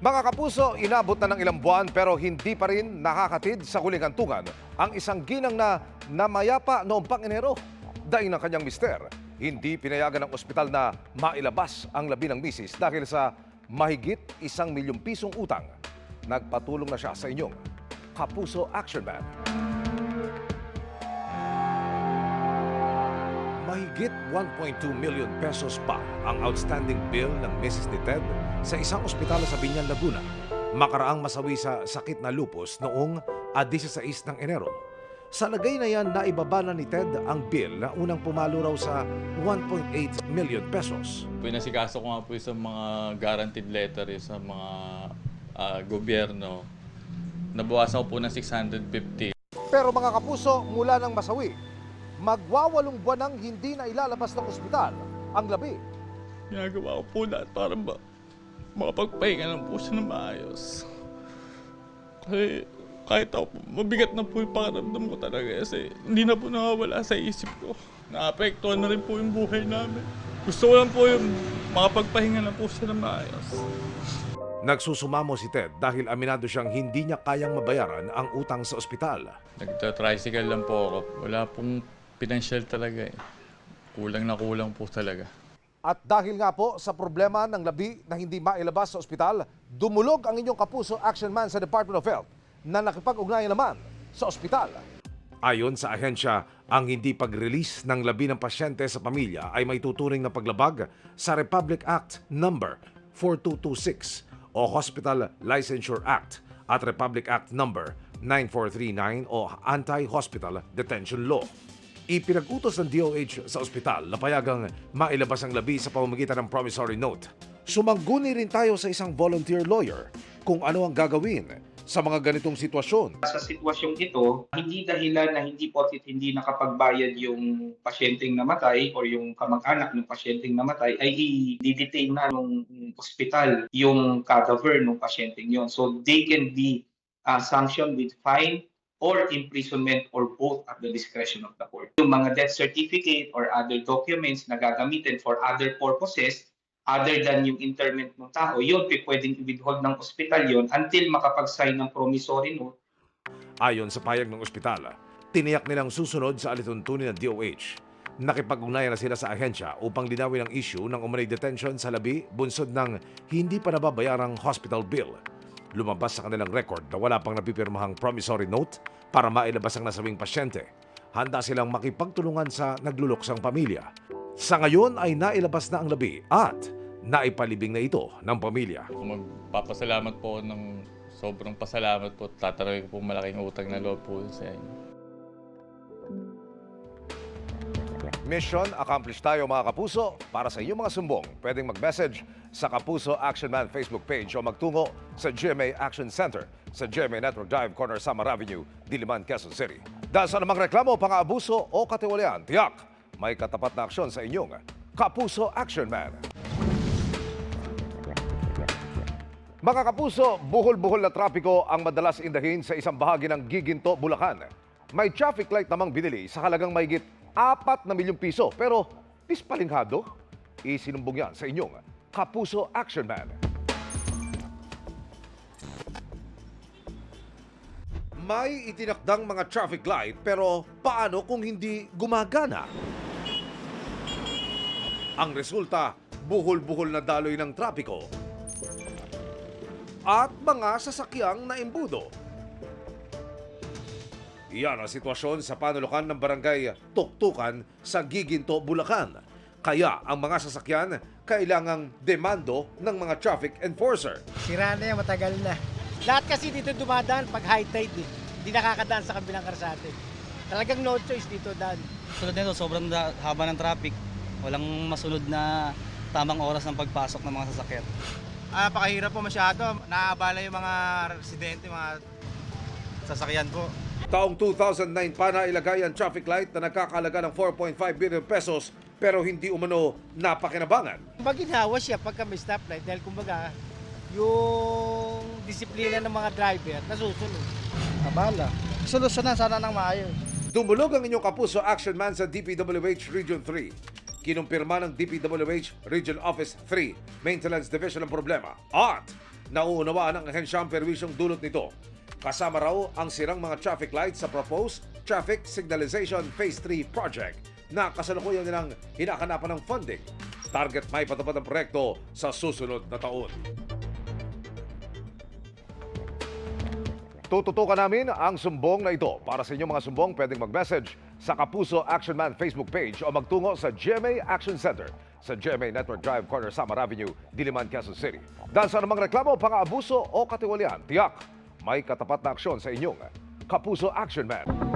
Mga kapuso, inabot na ng ilang buwan pero hindi pa rin nakakatid sa huling hantungan ang isang ginang na namayapa noong pang-Enero. Daing ng kanyang mister, hindi pinayagan ng ospital na mailabas ang labi ng misis dahil sa mahigit 1 milyong pisong utang. Nagpatulong na siya sa inyong Kapuso Action Man. Mahigit 1.2 million pesos pa ang outstanding bill ng Mrs. ni Ted sa isang ospital sa Biñan, Laguna. Makaraang masawi sa sakit na lupus noong 16 ng Enero. Sa lagay na yan, naibaba na ni Ted ang bill na unang pumalo raw sa 1.8 million pesos. Pinasikaso ko nga po sa mga guaranteed letter sa mga gobyerno. Nabawasan ko po ng 650. Pero mga kapuso, mula ng masawi, magwawalong buwan nang hindi na ilalabas ng ospital ang labi. Ginagawa ko po lahat para makapagpahinga lang po siya ng maayos. Kasi kahit ako po, mabigat na po yung pakiramdam ko talaga kasi hindi na po nakawala sa isip ko. Naapektuhan na rin po yung buhay namin. Gusto ko lang po yung makapagpahinga na po siya ng maayos. Nagsusumamo si Ted dahil aminado siyang hindi niya kayang mabayaran ang utang sa ospital. Nagta-tricycle lang po ako. Wala pong financial talaga eh. Kulang na kulang po talaga. At dahil nga po sa problema ng labi na hindi mailabas sa ospital, dumulog ang inyong Kapuso Action Man sa Department of Health na nakipag-ugnayan naman sa ospital. Ayon sa ahensya, ang hindi pag-release ng labi ng pasyente sa pamilya ay may tuturing na paglabag sa Republic Act No. 4226 o Hospital Licensure Act at Republic Act No. 9439 o Anti-Hospital Detention Law. Ipinag-utos ng DOH sa ospital na payagang mailabas ang labi sa pamamagitan ng promissory note. Sumangguni rin tayo sa isang volunteer lawyer kung ano ang gagawin sa mga ganitong sitwasyon. Sa sitwasyong ito, hindi dahilan na hindi porket hindi nakapagbayad yung pasyenteng namatay or yung kamag-anak ng pasyenteng namatay ay i-detain na ng ospital yung cadaver ng pasyenteng yon. So they can be sanctioned with fine or imprisonment or both at the discretion of the court. Yung mga death certificate or other documents na gagamitin for other purposes other than yung interment ng tao, yun pwedeng i-withhold ng ospital yun until makapag-sign ng promissory note. Ayon sa payag ng ospital, tiniyak nilang susunod sa alituntunin ng DOH. Nakipag-ugnayan na sila sa ahensya upang linawin ang issue ng umanay detention sa labi bunsod ng hindi pa nababayarang hospital bill. Lumabas sa kanilang record na wala pang napipirmahang promissory note para mailabas ang nasabing pasyente. Handa silang makipagtulungan sa nagluluksang pamilya. Sa ngayon ay nailabas na ang labi at naipalibing na ito ng pamilya. Magpapasalamat po ng sobrang pasalamat po. Tatanungin ko po malaking utang na loob po sa inyo. Mission accomplished tayo mga kapuso. Para sa iyong mga sumbong, pwedeng mag-message sa Kapuso Action Man Facebook page o magtungo sa GMA Action Center sa GMA Network Drive, Corner Samar Avenue, Diliman, Quezon City. Dahil sa namang reklamo, pang-aabuso o katiwalian, tiyak may katapat na aksyon sa inyong Kapuso Action Man. Mga kapuso, buhol-buhol na trapiko ang madalas indahin sa isang bahagi ng Giginto, Bulacan. May traffic light namang binili sa halagang mahigit 4 na milyong piso. Pero pispalinghado, isinumbong yan sa inyong Kapuso Action Man. May itinakdang mga traffic light pero paano kung hindi gumagana? Ang resulta, buhol-buhol na daloy ng trapiko at mga sasakyang naimbudo. Iyan ang sitwasyon sa panulukan ng barangay Tuktukan sa Giginto, Bulacan. Kaya ang mga sasakyan kailangang demando ng mga traffic enforcer. Sira na yan, matagal na. Lahat kasi dito dumadaan pag high tide eh. Hindi nakakadaan sa kabilang karsate. Talagang no choice dito daan. Sunod nito, sobrang haba ng traffic. Walang masunod na tamang oras ng pagpasok ng mga sasakyan. Napakahirap po masyado. Naaabala yung mga residente, mga sasakyan po. Taong 2009 pa na ilagay ang traffic light na nagkakalaga ng 4.5 billion pesos pero hindi umano napakinabangan. Maginawa siya pagka may stoplight dahil kumbaga yung disiplina ng mga driver nasusunod. Abala. Solusyonan sana ng maayos. Dumulog ang inyong Kapuso Action Man sa DPWH Region 3. Kinumpirma ng DPWH Region Office 3 Maintenance Division ang problema at Nauunawaan ng ahensya ang perwisyong dulot nito. Kasama raw ang sirang mga traffic lights sa proposed Traffic Signalization Phase 3 project na kasalukuyan nilang hinahanapan ng funding. Target may patupad ang proyekto sa susunod na taon. Tututukan namin ang sumbong na ito. Para sa inyong mga sumbong, pwedeng mag-message sa Kapuso Action Man Facebook page o magtungo sa GMA Action Center sa GMA Network Drive, Corner Samar Avenue, Diliman, Quezon City. Dahil sa namang reklamo, pang-abuso o katiwalian, tiyak may katapat na aksyon sa inyong Kapuso Action Man.